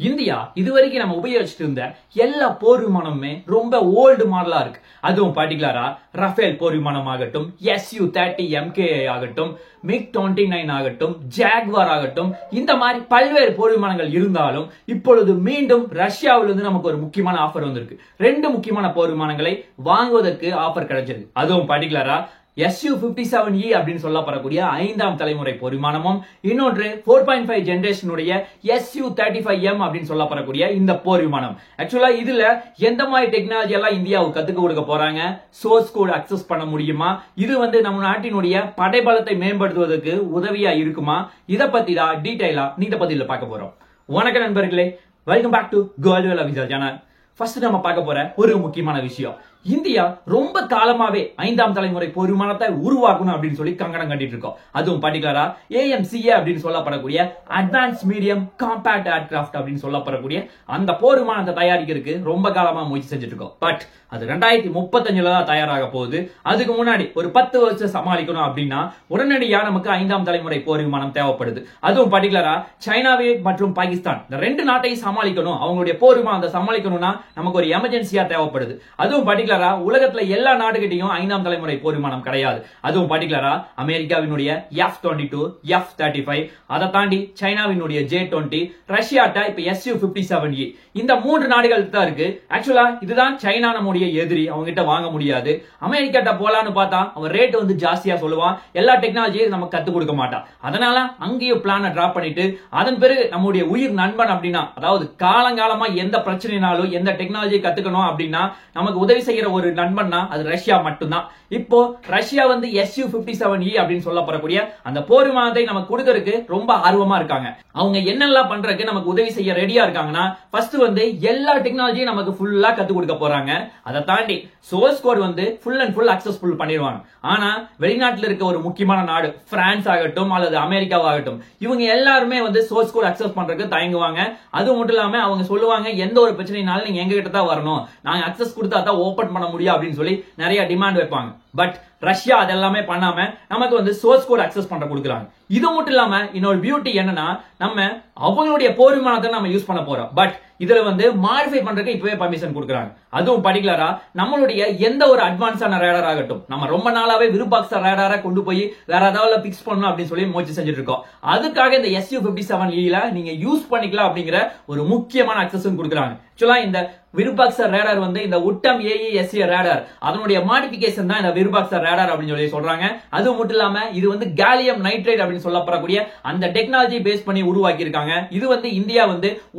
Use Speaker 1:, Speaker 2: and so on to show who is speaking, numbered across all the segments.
Speaker 1: India இதுவரைக்கும் நம்ம உபயோகிச்சுட்டு இருந்த எல்லா போர் விமானமுமே ரொம்ப ஓல்டு மாடலா இருக்கு. அதுவும் பர்டிகுலரா ரஃபேல் போர் விமானம் ஆகட்டும், Su-30 MKI ஆகட்டும், MiG-29 ஆகட்டும், ஜாக்வார் ஆகட்டும், இந்த மாதிரி பல்வேறு போர் விமானங்கள் இருந்தாலும் இப்பொழுது மீண்டும் ரஷ்யாவிலிருந்து நமக்கு ஒரு முக்கியமான ஆஃபர் வந்திருக்கு. 2 முக்கியமான போர் விமானங்களை வாங்குவதற்கு ஆஃபர் கிடைச்சிருக்கு. அதுவும் பர்டிகுலரா Su-57E அப்படின்னு சொல்லப்படக்கூடிய 5ஆம் தலைமுறை போர் விமானமும், இன்னொன்று 4.5 ஜெனரேஷனுடைய Su-35M அப்படின்னு சொல்லப்படக்கூடிய இந்த போர் விமானம். ஆக்சுவலா இதுல எந்த மாதிரி டெக்னாலஜி எல்லாம் இந்தியாவுக்கு கத்துக்க கொடுக்க போறாங்க, சோர்ஸ் கோட் அக்சஸ் பண்ண முடியுமா, இது நம்ம நாட்டினுடைய படைபலத்தை மேம்படுத்துவதற்கு உதவியா இருக்குமா, இத பத்தி தான் டீடைலா இந்த பதில பார்க்க போறோம். வணக்கம் நண்பர்களே, welcome back to Goldwell official channel. First நம்ம பார்க்க போற ஒரு முக்கியமான விஷயம், இந்தியா ரொம்ப காலமாவே 5ஆம் தலைமுறை போர் விமானத்தை உருவாக்கணும் அப்படின்னு சொல்லி கங்கணம் கட்டிட்டு இருக்கோம். அதுவும் பர்டிகுலரா AMCA அப்படின்னு சொல்லப்படக்கூடிய அட்வான்ஸ் மீடியம் காம்பேக்ட் ஏர்கிராஃப்ட் அப்படின்னு சொல்லப்படக்கூடிய அந்த போர் விமானத்தை தயாரிக்கிறதுக்கு ரொம்ப காலமா முயற்சி செஞ்சுட்டு இருக்கோம். பட் அது 2035ல தான் தயாராக போகுது. அதுக்கு முன்னாடி ஒரு 10 வருஷம் சமாளிக்கணும் அப்படின்னா உடனடியா நமக்கு 5ஆம் தலைமுறை போர் விமானம் தேவைப்படுது. அதுவும் பர்டிகுலரா சைனாவே மற்றும் பாகிஸ்தான் இந்த 2 நாட்டையும் சமாளிக்கணும், அவங்களுடைய போர் விமானத்தை சமாளிக்கணும்னா நமக்கு ஒரு எமர்ஜென்சியா தேவைப்படுது. அதுவும் பர்டிகுலரா உலகத்துல எல்லா நாடுகிட்டையும் 5ஆம் தலைமுறை போர் விமானம் கிடையாது. அதுவும் பர்டிகுலரா அமெரிக்காவினுடைய F-22, F-35, அதை தாண்டி சைனாவினுடைய J-20, ரஷ்யாட்ட இப்ப Su-57E, இந்த 3 நாடுகள் தான் இருக்கு. ஆக்சுவலா இதுதான் சைனா நம்முடைய எதிரி, அவங்க கிட்ட வாங்க முடியாது. அமெரிக்காட்ட போலான்னு பார்த்தா அவன் ரேட் ஜாஸ்தியா சொல்லுவான், எல்லா டெக்னாலஜியும் நமக்கு கத்து கொடுக்க மாட்டான். அதனால அங்கேயும் பிளான டிராப் பண்ணிட்டு அதன் பிறகு நம்முடைய உயிர் நண்பன் அப்படின்னா, அதாவது காலங்காலமா எந்த பிரச்சனைனாலும் எந்த டெக்னாலஜி கத்துக்கணும் அப்படின்னா நமக்கு உதவி செய்யற ஒரு நண்பன்னா அது ரஷ்யா மட்டும்தான். இப்போ ரஷ்யா Su-57E அப்படின்னு சொல்லப்படக்கூடிய அந்த போர் விமானத்தை நமக்கு கொடுக்கறதுக்கு ரொம்ப ஆர்வமா இருக்காங்க. அவங்க என்னெல்லாம் பண்றதுக்கு நமக்கு உதவி செய்ய ரெடியா இருக்காங்கன்னா, ஃபர்ஸ்ட் எல்லா டெக்னாலஜியும் நமக்கு ஃபுல்லா கத்து கொடுக்க போறாங்க. அதை தாண்டி source code full and full access full பண்ணிடுவாங்க. ஆனா வெளிநாட்டுல இருக்க ஒரு முக்கியமான நாடு பிரான்ஸ் ஆகட்டும் அல்லது அமெரிக்காவாகட்டும், இவங்க எல்லாருமே சோர்ஸ் கோட் அக்சஸ் பண்றதுக்கு தயங்குவாங்க. அது மட்டும் இல்லாம அவங்க சொல்லுவாங்க, எந்த ஒரு பிரச்சனைனாலும் நீங்க எங்க கிட்ட தான் வரணும், நாங்க அக்சஸ் கொடுத்தா தான் ஓபன் பண்ண முடியும் அப்படின்னு சொல்லி நிறைய டிமாண்ட் வைப்பாங்க. பட் ரஷ்யா அதெல்லாமே பண்ணாம நமக்கு சோர்ஸ் கோட் அக்சஸ் பண்ற கொடுக்குறாங்க. இது மட்டும் இல்லாம இன்னொரு பியூட்டி என்னன்னா, நம்ம அவங்களுடைய போர் விமானத்தை நம்ம யூஸ் பண்ண போறோம். பட் இதுல மாடிஃபை பண்றதுக்கு இப்பவே பர்மிஷன் கொடுக்குறாங்க. அதுவும் பர்டிகுலரா நம்மளுடைய எந்த ஒரு அட்வான்ஸான ரேடார் ஆகட்டும், நம்ம ரொம்ப நாளாவே விருபாக்ஸ் ரேடாரை கொண்டு போய் வேற ஏதாவது பிக்ஸ் பண்ணணும் அப்படின்னு சொல்லி முயற்சி செஞ்சுட்டு இருக்கோம். அதுக்காக இந்த Su-57E நீங்க யூஸ் பண்ணிக்கலாம் அப்படிங்கிற ஒரு முக்கியமான அக்சஸும் கொடுக்குறாங்க. ஆக்சுவலா இந்த விருபாக்சர் ரேடார் இந்த உட்டம் AESA ரேடார், அதனுடைய மாடிஃபிகேஷன் தான் இந்த விருபாக்சர் ரேடார் அப்படின்னு சொல்லி சொல்றாங்க. அது மட்டும் இல்லாம இது காலியம் நைட்ரேட் அப்படின்னு சொல்லப்படக்கூடிய அந்த டெக்னாலஜி பேஸ் பண்ணி உருவாக்கி இருக்காங்க. இது இந்தியா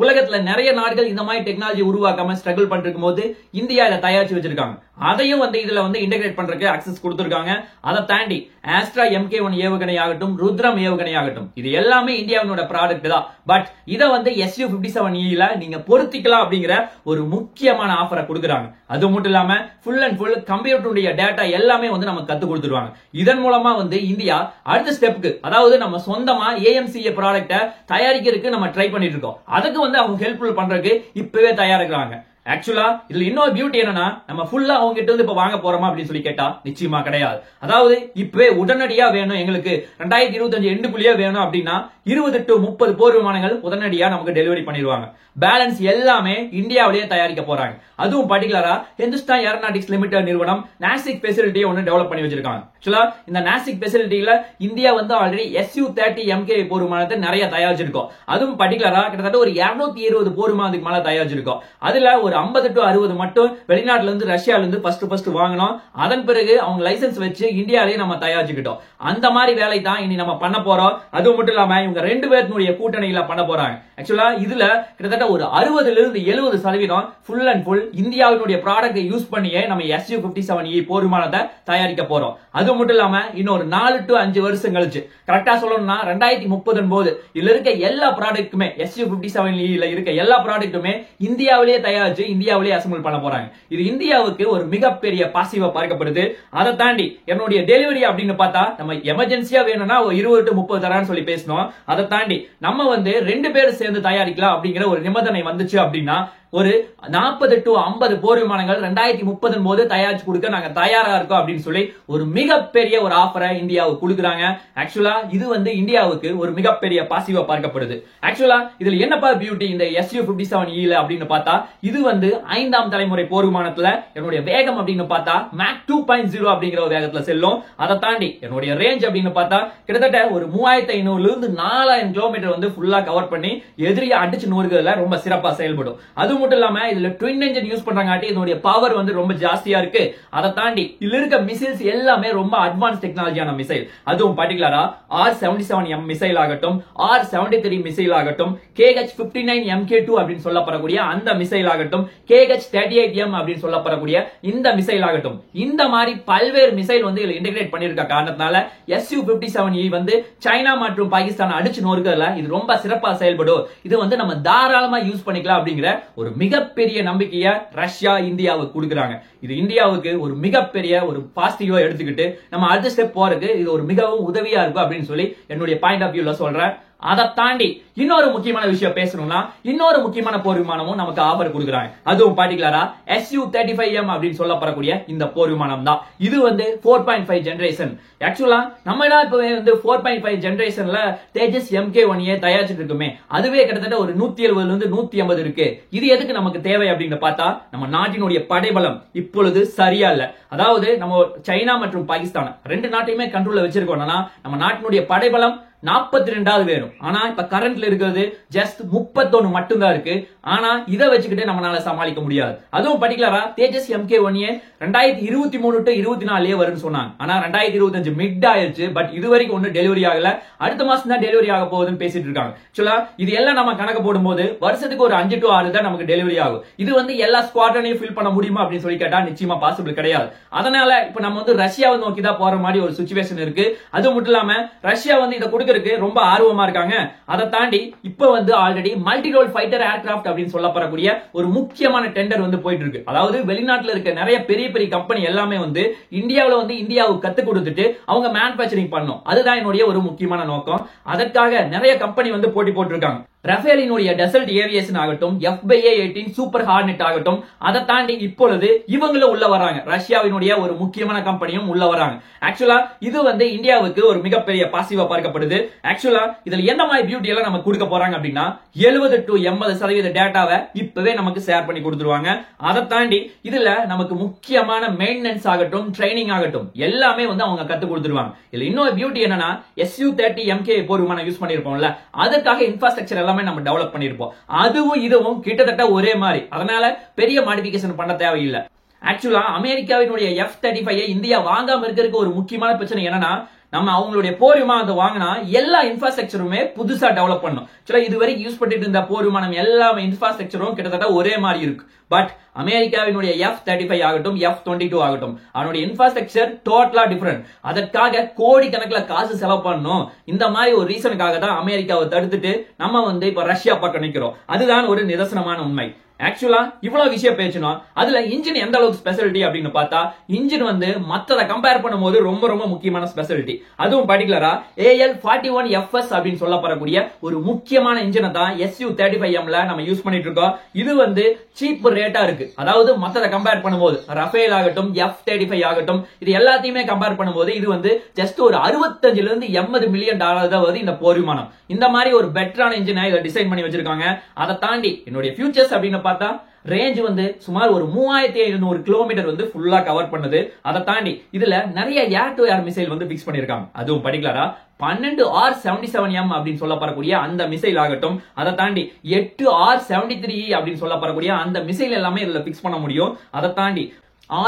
Speaker 1: உலகத்துல நிறைய நாடுகள் இந்த மாதிரி டெக்னாலஜி உருவாக்காம ஸ்ட்ரகிள் பண்ணிருக்கும் போது இந்தியா இதை தயாரிச்சு வச்சிருக்காங்க. அதையும் இதுல இன்டகிரேட் பண்றதுக்கு அக்சஸ் கொடுத்திருக்காங்க. அதை தாண்டி ஆஸ்ட்ரா MK1 ஏவுகணை ஆகட்டும், ருத்ரம் ஏவுகணை ஆகட்டும், இது எல்லாமே இந்தியாவோட ப்ராடக்ட் தான். பட் இதை Su-57E நீங்க பொருத்திக்கலாம் அப்படிங்கிற ஒரு முக்கியமான ஆஃபரை கொடுக்குறாங்க. அது மட்டும் இல்லாம ஃபுல் அண்ட் ஃபுல் கம்ப்யூட்டருடைய டேட்டா எல்லாமே நமக்கு கத்து கொடுத்துருவாங்க. இதன் மூலமா இந்தியா அடுத்த ஸ்டெப்புக்கு, அதாவது நம்ம சொந்தமா AMCA ப்ராடக்ட்டை தயாரிக்கிறதுக்கு நம்ம ட்ரை பண்ணிட்டு இருக்கோம். அதுக்கு அவங்க ஹெல்ப்ஃபுல் பண்றதுக்கு இப்பவே தயாரிக்கிறாங்க. ஆக்சுவலா இதுல இன்னொரு பியூட்டி என்னன்னா, நம்ம ஃபுல்லா அவங்க கிட்ட இப்ப வாங்க போறோமா அப்படின்னு சொல்லி கேட்டா நிச்சயமா கிடையாது. அதாவது இப்பவே உடனடியா வேணும், எங்களுக்கு 2025 எண்டுக்குள்ளேயே வேணும் அப்படின்னா 20 to 30 போர் விமானங்கள் உடனடியா நமக்கு டெலிவரி பண்ணிடுவாங்க. பேலன்ஸ் எல்லாமே இந்தியாவிலேயே தயாரிக்க போறாங்க. அதுவும் பர்டிகுலரா ஹிந்துஸ்தான் ஏரோநாட்டிக்ஸ் லிமிடெட் நிறுவனம் நாசிக் ஃபெசிலிட்டியை டெவலப் பண்ணி வச்சிருக்காங்க. ஆக்சுவலா இந்த நாசிக் ஃபெசிலிட்டியில இந்தியா ஆல்ரெடி Su-30 MKI போர் விமானத்தை நிறைய தயாரிச்சிருக்கோம். அதுவும் பர்டிகுலரா கிட்டத்தட்ட ஒரு 220 போர் விமானத்துக்கு மேல தயாரிச்சிருக்கோம். அதுல ஒரு 50 to 60 மட்டும் வெளிநாட்டுல இருந்து ரஷ்யால இருந்து ஃபர்ஸ்ட் வாங்கணும். அதன் பிறகு அவங்க லைசன்ஸ் வச்சு இந்தியாவிலேயே நம்ம தயாரிச்சுக்கிட்டோம். அந்த மாதிரி வேலை தான் இனி நம்ம பண்ண போறோம். அது மட்டும் இல்லாம இவங்க 2 பேருடைய கூட்டணியில பண்ண போறாங்க. ஆக்சுவலா இதுல கிட்டத்தட்ட ஒரு 60 இருந்து 70% ஃபுல் அண்ட் ஃபுல் இந்தியாவினுடைய ப்ராடக்ட்டை யூஸ் பண்ணியே நம்ம Su-57E போர் விமானத்தை தயாரிக்க போறோம். அது மட்டும் இல்லாம இன்னொரு 4 to 5 வருஷம் கழிச்சு, கரெக்டா சொல்லணும்னா 2030 போது இதுல இருக்க எல்லா ப்ராடக்ட்டுமே Su-57E இருக்க எல்லா ப்ராடக்ட்டுமே இந்தியாவிலேயே தயாரிச்சு இந்தியாவிலேயே அசம்பிள் பண்ண போறாங்க. இது இந்தியாவுக்கு ஒரு மிகப்பெரிய பாசிட்டிவா பார்க்கப்படுது. அதை தாண்டி என்னுடைய டெலிவரி அப்படின்னு பார்த்தா நம்ம எமர்ஜென்சியா வேணும்னா 20 to 30 தரான்னு சொல்லி பேசணும். அதை தாண்டி நம்ம 2 பேரும் சேர்ந்து தயாரிக்கலாம் அப்படிங்கிற ஒரு நிபந்தனை வந்துச்சு அப்படின்னா ஒரு 40 to 50 போர் விமானங்கள் 2030 போது தயாரிச்சு கொடுக்க நாங்க தயாரா இருக்கோம் அப்படின்னு சொல்லி ஒரு மிகப்பெரிய ஒரு ஆஃபரை இந்தியாவுக்கு கொடுக்குறாங்க. ஆக்சுவலா இது வந்து இந்தியாவுக்கு ஒரு மிகப்பெரிய பாசிட்டிவா பார்க்கப்படுது. ஆக்சுவலா இதுல என்னப்பா பியூட்டி இந்த Su-57E அப்படின்னு பார்த்தா, இது வந்து 5ஆம் தலைமுறை போர் விமானத்துல என்னுடைய வேகம் அப்படின்னு பார்த்தா மேக் 2.0 அப்படிங்கிற ஒரு வேகத்துல செல்லும். அதை தாண்டி என்னுடைய ரேஞ்ச் அப்படின்னு பார்த்தா கிட்டத்தட்ட ஒரு 3500 இருந்து 4000 கிலோமீட்டர் வந்து ஃபுல்லா கவர் பண்ணி எதிரியை அடிச்சு நோறுகிறதுல ரொம்ப சிறப்பா செயல்படும். அது மட்டும் இல்லாம இதுல ட்வின் என்ஜின் யூஸ் பண்றாங்காட்டி இதனுடைய பவர் வந்து ரொம்ப ஜாஸ்தியா இருக்கு. அதை தாண்டி இதுல இருக்க மிசைல்ஸ் எல்லாமே ரொம்ப அட்வான்ஸ் டெக்னாலஜியான மிசைல். அதுவும் பர்டிகுலரா R-77M மிசைல் ஆகட்டும், R-73 மிசைல் ஆகட்டும், KH-59MK2 அப்படின்னு சொல்லப்படக்கூடிய அந்த மிசைல் ஆகட்டும், KH-38M அப்படின்னு சொல்லப்படக்கூடிய இந்த மிசைல் ஆகட்டும், இந்த மாதிரி பல்வேறு மிசைல் வந்து இதுல இன்டகிரேட் பண்ணிருக்க காரணத்தினால Su-57E வந்து சைனா மற்றும் பாகிஸ்தான் அடிச்சு நோறுகிறதுல இது ரொம்ப சிறப்பா செயல்படும். இது வந்து நம்ம தாராளமா யூஸ் பண்ணிக்கலாம் அப்படிங்கிற ஒரு மிகப்பெரிய நம்பிக்கையை ரஷ்யா இந்தியாவுக்கு கொடுக்குறாங்க. இது இந்தியாவுக்கு ஒரு மிகப்பெரிய ஒரு பாசிட்டிவா எடுத்துக்கிட்டு நம்ம அடுத்த ஸ்டெப் போறதுக்கு இது ஒரு மிகவும் உதவியா இருக்கும் அப்படின்னு சொல்லி என்னுடைய பாயிண்ட் ஆஃப் வியூல சொல்றேன். அதை தாண்டி இன்னொரு முக்கியமான விஷயம் பேசணும்னா, இன்னொரு முக்கியமான போர் விமானமும் நமக்கு ஆஃபர் கொடுக்குறாங்க. அதுவும் பர்டிகுலரா Su-35M அப்படின்னு சொல்லப்படக்கூடிய இந்த போர் விமானம் தான். இது வந்து 4.5 ஜெனரேஷன். ஆக்சுவலா நம்ம இப்ப வந்து 4.5 ஜெனரேஷன்ல தேஜஸ் MK1A தயாரிச்சிட்டு இருக்குமே, அதுவே கிட்டத்தட்ட ஒரு 170 இருந்து 150 இருக்கு. இது எதுக்கு நமக்கு தேவை அப்படின்னு பார்த்தா, நம்ம நாட்டினுடைய படைபலம் இப்பொழுது சரியா இல்ல. அதாவது நம்ம சைனா மற்றும் பாகிஸ்தான் ரெண்டு நாட்டையுமே கண்ட்ரோல்ல வச்சிருக்கோம்னா நம்ம நாட்டினுடைய படைபலம் 42 வேணும். ஆனா இப்ப கரண்ட்ல இருக்கிறது ஜஸ்ட் 31 மட்டும் தான் இருக்கு. ஆனா இதை வச்சுக்கிட்டு நம்மளால சமாளிக்க முடியாது. அதுவும் பர்டிகுலரா தேஜஸ் MK1A 2023 to 24 வரும்னு சொன்னாங்க. ஆனா 2025 மிட் ஆயிருச்சு. பட் இது வரைக்கும் ஒன்னும் டெலிவரி ஆகல. அடுத்த மாசம் தான் டெலிவரி ஆக போகுதுன்னு பேசிட்டு இருக்காங்க. ஆக்சுவலா இது எல்லாம் நம்ம கணக்கு போடும்போது வருஷத்துக்கு ஒரு 5 to 6 தான் நமக்கு டெலிவரி ஆகும். இது வந்து எல்லா ஸ்குவாட்ரனையும் ஃபில் பண்ண முடியுமா அப்படின்னு சொல்லி கேட்டா நிச்சயமா பாசிபிள் கிடையாது. அதனால இப்ப நம்ம வந்து ரஷ்யாவை நோக்கி தான் போற மாதிரி ஒரு சிச்சுவேஷன் இருக்கு. அது மட்டும் இல்லாம ரஷ்யா வந்து இதை கொடுக்க ரொம்ப ஆர்வமா இருக்காங்க. அதை தாண்டி இப்ப வந்து already multi role fighter aircraft அப்படின்னு சொல்லப்படக்கூடிய ஒரு முக்கியமான டெண்டர் வந்து போயிட்டு இருக்கு. அதாவது வெளிநாட்டுல இருக்க நிறைய பெரிய பெரிய கம்பெனி எல்லாமே வந்து இந்தியாவுல வந்து இந்தியாவுக்கு கத்து கொடுத்துட்டு அவங்க மேனுபேக்சரிங் பண்ணணும். அதுதான் என்னுடைய ஒரு முக்கியமான நோக்கம். அதற்காக நிறைய கம்பெனி வந்து போட்டி போட்டு இருக்காங்க. ரஃபேலினுடைய டெசல்ட் ஏவியேஷன் ஆகட்டும், FA-18 சூப்பர் ஹார்னெட் ஆகட்டும், அதை தாண்டி இப்பொழுது இவங்களும் உள்ள வராங்க. ரஷ்யாவினுடைய ஒரு முக்கியமான கம்பெனியும் உள்ள வராங்க. ஆக்சுவலா இது வந்து இந்தியாவுக்கு ஒரு மிகப்பெரிய பாசிட்டிவா பார்க்கப்படுது. ஆக்சுவலா இதுல என்ன மாதிரி பியூட்டி எல்லாம் நம்ம கொடுக்க போறாங்க அப்படின்னா 70 to 80% டேட்டாவை இப்பவே நமக்கு ஷேர் பண்ணி கொடுத்துருவாங்க. அதை தாண்டி இதுல நமக்கு முக்கியமான மெயின்டெனன்ஸ் ஆகட்டும், ட்ரைனிங் ஆகட்டும் எல்லாமே வந்து அவங்க கத்து கொடுத்துருவாங்க. இதுல இன்னொரு பியூட்டி என்னன்னா Su-30MK போர் விமானம் யூஸ் பண்ணிருப்போம்ல, அதுக்காக இன்ஃப்ராஸ்ட்ரக்சர் எல்லாமே நம்ம டெவலப் பண்ணிருப்போம். அதுவும் இதுவும் கிட்டத்தட்ட ஒரே மாதிரி. அதனால பெரிய மாடிஃபிகேஷன் பண்ண தேவையில்லை. ஆக்சுவலா அமெரிக்காவினுடைய F-35 இந்தியா வாங்காம இருக்கிறதுக்கு ஒரு முக்கியமான பிரச்சனை என்னன்னா, நம்ம அவங்களுடைய போர் விமானத்தை வாங்கினா எல்லா இன்ஃப்ராஸ்ட்ரக்சருமே புதுசா டெவலப் பண்ணும். இதுவரைக்கும் யூஸ் பண்ணிட்டு இருந்த போர் விமானம் எல்லா இன்ஃப்ராஸ்ட்ரக்சரும் கிட்டத்தட்ட ஒரே மாதிரி இருக்கு. பட் அமெரிக்காவினுடைய F-35 ஆகட்டும், F-22 ஆகட்டும், அவனுடைய இன்ஃப்ராஸ்ட்ரக்சர் டோட்டலா டிஃபரெண்ட். அதற்காக கோடி கணக்கில் காசு செலவு பண்ணணும். இந்த மாதிரி ஒரு ரீசனுக்காக தான் அமெரிக்காவை தடுத்துட்டு நம்ம வந்து இப்ப ரஷ்யா பக்கம் நிக்கிறோம். அதுதான் ஒரு நிதர்சனமான உண்மை. ஆக்சுவலா இவ்வளவு விஷயம் பேசணும். அதுல இன்ஜின் எந்த அளவுக்கு ஸ்பெஷாலிட்டி அப்படின்னு பார்த்தா, இன்ஜின் வந்து மற்றதை கம்பேர் பண்ணும்போது ரொம்ப ரொம்ப முக்கியமான ஸ்பெஷாலிட்டி. அதுவும் பர்டிகுலரா AL-41FS அப்படின்னு சொல்லப்படக்கூடிய ஒரு முக்கியமான இன்ஜினை தான் Su-35Mல நம்ம யூஸ் பண்ணிட்டு இருக்கோம். இது வந்து சீப் ரேட்டா இருக்கு. அதாவது மற்றதை கம்பேர் பண்ணும்போது ரஃபேல் ஆகட்டும், F-35 ஆகட்டும், இது எல்லாத்தையுமே கம்பேர் பண்ணும்போது இது வந்து ஜஸ்ட் ஒரு 65 இருந்து 80 மில்லியன் டாலர் தான் வருது இந்த போர் விமானம். இந்த மாதிரி ஒரு பெட்டரான இன்ஜினை இதை டிசைன் பண்ணி வச்சிருக்காங்க. அதை தாண்டி என்னுடைய ஃபியூச்சர்ஸ் அப்படின்னு பார்த்தா ரேஞ்ச் வந்து சுமார் ஒரு 3500 கிலோமீட்டர் வந்து ஃபுல்லா கவர் பண்ணுது. அதை தாண்டி இதுல நிறைய ஏர் டு ஏர் மிசைல் வந்து பிக்ஸ் பண்ணிருக்காங்க. அதுவும் பர்டிகுலரா 12 R-77M அப்படின்னு சொல்லப்படக்கூடிய அந்த மிசைல் ஆகட்டும், அதை தாண்டி 8 R-73E அப்படின்னு சொல்லப்படக்கூடிய அந்த மிசைல் எல்லாமே இதுல பிக்ஸ் பண்ண முடியும். அதை தாண்டி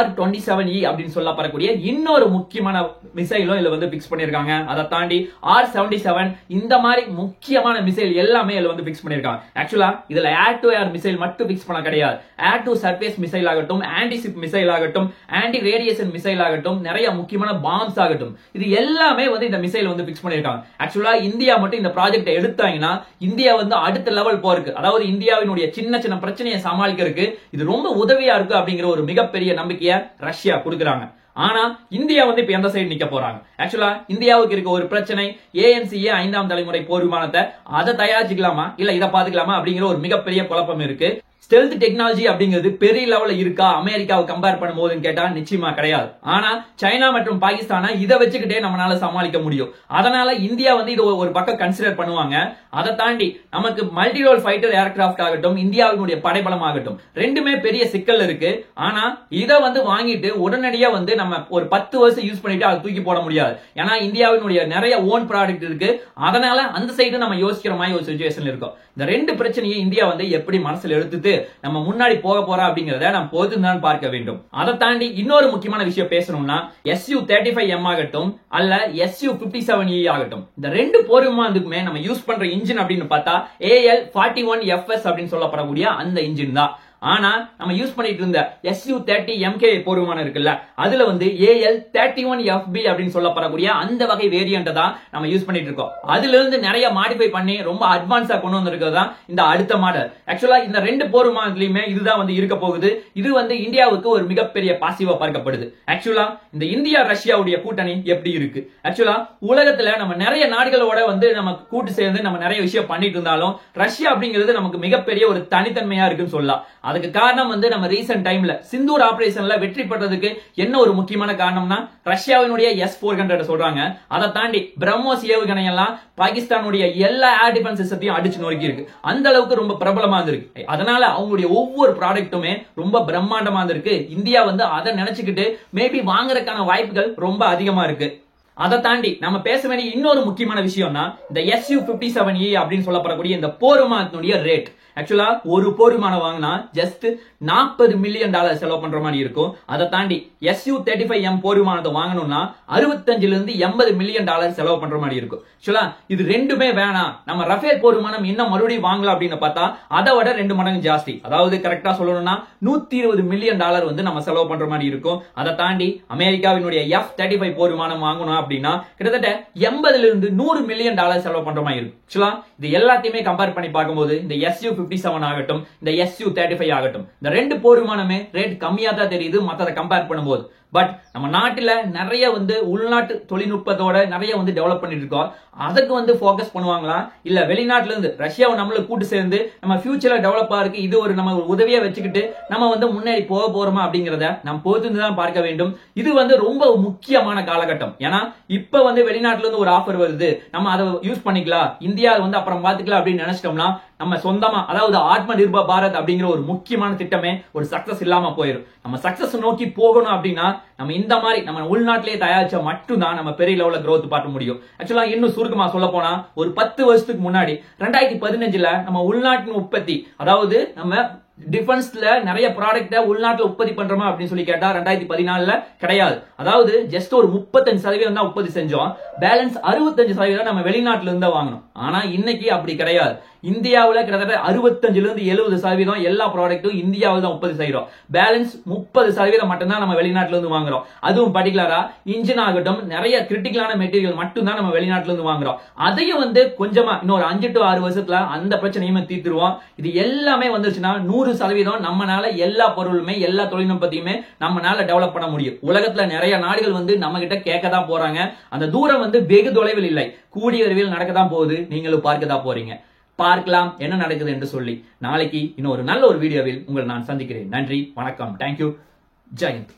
Speaker 1: R-27E அப்படின்னு சொல்லப்படக்கூடிய இன்னொரு முக்கியமான மிசைலும் இதுல வந்து பிக்ஸ் பண்ணிருக்காங்க. அதை தாண்டி R-77 இந்த மாதிரி முக்கியமான மிசைல் எல்லாமே இதுல வந்து பிக்ஸ் பண்ணிருக்காங்க. ஆக்சுவலா இதுல ஏர் டு ஏர் மிசைல் மட்டும் பிக்ஸ் பண்ண கிடையாது. ஏர் டு சர்ஃபேஸ் மிசைல் ஆகட்டும், ஆன்டி ஷிப் மிசைல் ஆகட்டும், ஆன்டி ரேடியேஷன் மிசைல் ஆகட்டும், நிறைய முக்கியமான பாம்ஸ் ஆகட்டும், இது எல்லாமே வந்து இந்த மிசைல் வந்து பிக்ஸ் பண்ணிருக்காங்க. ஆக்சுவலா இந்தியா மட்டும் இந்த ப்ராஜெக்ட் எடுத்தாங்கன்னா இந்தியா வந்து அடுத்த லெவல் போறதுக்கு, அதாவது இந்தியாவினுடைய சின்ன சின்ன பிரச்சனையை சமாளிக்கிறதுக்கு இது ரொம்ப உதவியா இருக்கு அப்படிங்கிற ஒரு மிகப்பெரிய நம்பிக்கையை ரஷ்யா கொடுக்குறாங்க. ஆனா இந்தியா வந்து இப்ப எந்த சைடு நிக்க போறாங்க? ஆக்சுவலா இந்தியாவுக்கு இருக்க ஒரு பிரச்சனை ANCA 5ஆம் தலைமுறை போர் விமானத்தை அதை தயாரிச்சுக்கலாமா இல்ல இதை பாத்துக்கலாமா அப்படிங்கிற ஒரு மிகப்பெரிய குழப்பம் இருக்கு. ஸ்டெல்த் டெக்னாலஜி அப்படிங்கிறது பெரிய லெவல்ல இருக்கா அமெரிக்காவை கம்பேர் பண்ணும்போதுன்னு கேட்டா நிச்சயமா கிடையாது. ஆனா சைனா மற்றும் பாகிஸ்தானை இதை வச்சுக்கிட்டே நம்மளால சமாளிக்க முடியும். அதனால இந்தியா வந்து இது ஒரு பக்கம் கன்சிடர் பண்ணுவாங்க. அதை தாண்டி நமக்கு மல்டி ரோல் ஃபைட்டர் ஏர்கிராஃப்ட் ஆகட்டும், இந்தியாவினுடைய படைபலம் ஆகட்டும், ரெண்டுமே பெரிய சிக்கல் இருக்கு. ஆனா இதை வந்து வாங்கிட்டு உடனடியா வந்து நம்ம ஒரு 10 வருஷம் யூஸ் பண்ணிட்டு அதை தூக்கி போட முடியாது. ஏன்னா இந்தியாவினுடைய நிறைய ஓன் ப்ராடக்ட் இருக்கு. அதனால அந்த சைடு நம்ம யோசிக்கிற மாதிரி ஒரு சிச்சுவேஷன் இருக்கும். இந்த ரெண்டு பிரச்சனையை இந்தியா வந்து எப்படி மனசுல எடுத்துட்டு நம்ம முன்னாடி போக போறா அப்படிங்கறத நம்ம பொறுத்துதான் பார்க்க வேண்டும். அதை தாண்டி இன்னொரு முக்கியமான விஷயம் பேசணும்னா Su-35M ஆகட்டும் அல்ல Su-57E ஆகட்டும், இந்த ரெண்டு போர் விமானத்துக்குமே நம்ம யூஸ் பண்ற இன்ஜின் அப்படின்னு பார்த்தா AL-41FS அப்படின்னு சொல்லப்படக்கூடிய அந்த இன்ஜின் தான். ஆனா நம்ம யூஸ் பண்ணிட்டு இருந்த Su-30MK போர் விமானம் இருக்குல்ல, அதுல வந்து AL-31FB அப்படின்னு சொல்லப்படக்கூடிய அந்த வகை வேரியன்ட் தான் நம்ம யூஸ் பண்ணிட்டு இருக்கோம். அதுல இருந்து நிறைய மாடிஃபை பண்ணி ரொம்ப அட்வான்ஸா கொண்டு வந்திருக்கிறது தான் இந்த அடுத்த மாடல். ஆக்சுவலா இந்த ரெண்டு போர் விமானத்திலயுமே இதுதான் வந்து இருக்க போகுது. இது வந்து இந்தியாவுக்கு ஒரு மிகப்பெரிய பாசிவா பார்க்கப்படுது. ஆக்சுவலா இந்த இந்தியா ரஷ்யாவுடைய கூட்டணி எப்படி இருக்கு? ஆக்சுவலா உலகத்துல நம்ம நிறைய நாடுகளோட வந்து நம்ம கூட்டு சேர்ந்து நம்ம நிறைய விஷயம் பண்ணிட்டு இருந்தாலும் ரஷ்யா அப்படிங்கிறது நமக்கு மிகப்பெரிய ஒரு தனித்தன்மையா இருக்குன்னு சொல்லலாம். அதுக்கு காரணம் வந்து நம்ம ரீசன்ட் டைம்ல சிந்தூர் ஆபரேஷன்ல வெற்றி பெற்றதுக்கு என்ன ஒரு முக்கியமான காரணம்னா ரஷ்யாவினுடைய S-400 சொல்றாங்க. அதை தாண்டி பிரம்மோஸ் ஏவுகணை எல்லாம் பாகிஸ்தானுடைய எல்லா ஏர் டிஃபென்ஸ் சிஸ்டத்தையும் அடிச்சு நொறுக்கி இருக்கு. அந்த அளவுக்கு ரொம்ப பிரபலமா இருக்கு. அதனால அவங்களுடைய ஒவ்வொரு ப்ராடக்ட்டுமே ரொம்ப பிரம்மாண்டமா இருக்கு. இந்தியா வந்து அதை நினைச்சுக்கிட்டு மேபி வாங்குறதுக்கான வாய்ப்புகள் ரொம்ப அதிகமா இருக்கு. அதை தாண்டி நம்ம பேச வேண்டிய இன்னொரு முக்கியமான விஷயம்னா இந்த Su-57E அப்படின்னு சொல்லப்படக்கூடிய இந்த போர் விமானத்தினுடைய ரேட். ஆக்சுவலா ஒரு போர் விமானம் வாங்கினா ஜஸ்ட் $40 மில்லியன் செலவு பண்ற மாதிரி இருக்கும். அதை தாண்டி Su-35M போர் விமானத்தை வாங்கணும்னா 65 இருந்து 80 மில்லியன் செலவு பண்ற மாதிரி இருக்கும். ஆக்சுவலா இது ரெண்டுமே வேணாம், நம்ம ரஃபேல் போர் விமானம் இன்னும் மறுபடியும் வாங்கலாம் அப்படின்னு பார்த்தா அதை விட 2 மடங்கு ஜாஸ்தி. அதாவது கரெக்டா சொல்லணும்னா $120 மில்லியன் வந்து நம்ம செலவு பண்ற மாதிரி இருக்கும். அதை தாண்டி அமெரிக்காவினுடைய F-35 போர் விமானம் வாங்கணும் அப்படின்னா கிட்டத்தட்ட 80 இருந்து 100 மில்லியன் செலவு பண்ற மாதிரி இருக்கும். ஆக்சுவலா இது எல்லாத்தையுமே கம்பேர் பண்ணி பார்க்கும்போது இந்த Su-57 ஆகட்டும், இந்த Su-35 ஆகட்டும், இந்த ரெண்டு போர் விமானமே ரேட் கம்மியா தான் தெரியுது மத்தத கம்பேர் பண்ணும்போது. பட் நம்ம நாட்டுல நிறைய வந்து உள்நாட்டு தொழில்நுட்பத்தோட நிறைய வந்து டெவலப் பண்ணிட்டு இருக்கோம். அதுக்கு வந்து போக்கஸ் பண்ணுவாங்களா இல்ல வெளிநாட்டுல இருந்து ரஷ்யாவை நம்மள கூட்டு சேர்ந்து நம்ம ஃபியூச்சர்ல டெவலப் ஆருக்கு இது ஒரு நம்ம உதவியா வச்சுக்கிட்டு நம்ம வந்து முன்னேறி போக போறோமா அப்படிங்கறத நம்ம பொறுத்து தான் பார்க்க வேண்டும். இது வந்து ரொம்ப முக்கியமான காலகட்டம். ஏன்னா இப்ப வந்து வெளிநாட்டுல இருந்து ஒரு ஆஃபர் வருது, நம்ம அதை யூஸ் பண்ணிக்கலாம், இந்தியா வந்து அப்புறம் பாத்துக்கலாம் அப்படின்னு நினைச்சிட்டோம்னா நம்ம சொந்தமா அதாவது ஆத்ம நிர்பர் பாரத் அப்படிங்கிற ஒரு முக்கியமான திட்டமே ஒரு சக்சஸ் இல்லாம போயிடும். நம்ம சக்சஸ் நோக்கி போகணும் அப்படின்னா நம்ம இந்த மாதிரி நம்ம உள்நாட்டிலேயே தயாரிச்சா மட்டும்தான் நம்ம பெரிய லெவல்ல growth பார்க்க முடியும். ஆக்சுவலா இன்னும் சுருக்கமா சொல்ல போனா ஒரு 10 வருஷத்துக்கு முன்னாடி 2015ல நம்ம உள்நாட்டின் உற்பத்தி, அதாவது நம்ம டிஃபென்ஸ்ல நிறைய ப்ராடக்ட உள்நாட்டுல உற்பத்தி பண்றோமா அப்படின்னு சொல்லி கேட்டா 2014ல கிடையாது. அதாவது ஜஸ்ட் ஒரு 35% தான் உற்பத்தி செஞ்சோம். பேலன்ஸ் 65% நம்ம வெளிநாட்டுல இருந்தா வாங்கணும். ஆனா இன்னைக்கு அப்படி கிடையாது. இந்தியாவுல கிட்டத்தட்ட 65 இருந்து 70% எல்லா ப்ராடக்ட்டும் இந்தியாவில் தான் உற்பத்தி செய்யறோம். பேலன்ஸ் 30% மட்டும்தான் நம்ம வெளிநாட்டுல இருந்து வாங்குறோம். அதுவும் பர்டிகுலரா இன்ஜின் ஆகட்டும் நிறைய கிரிட்டிக்கலான மெட்டீரியல் மட்டும் தான் நம்ம வெளிநாட்டுல இருந்து வாங்குறோம். அதையும் வந்து கொஞ்சமா இன்னொரு 5 to 6 வருஷத்துல அந்த பிரச்சனையுமே தீர்த்துருவோம். இது எல்லாமே வந்துருச்சுன்னா 100% நம்மனால எல்லா பொருளுமே எல்லா தொழில்நுட்பத்தையுமே நம்மனால டெவலப் பண்ண முடியும். உலகத்துல நிறைய நாடுகள் வந்து நம்ம கிட்ட கேட்க தான் போறாங்க. அந்த தூரம் வந்து வெகு தொலைவில் இல்லை, கூடிய விரைவில் நடக்க தான் போகுது. நீங்களும் பார்க்க தான் போறீங்க. பார்க்கலாம் என்ன நடக்குது என்று சொல்லி நாளைக்கு இன்னொரு நல்ல ஒரு வீடியோவில் உங்களை நான் சந்திக்கிறேன். நன்றி, வணக்கம், தேங்க்யூ, ஜெய் ஹிந்த்.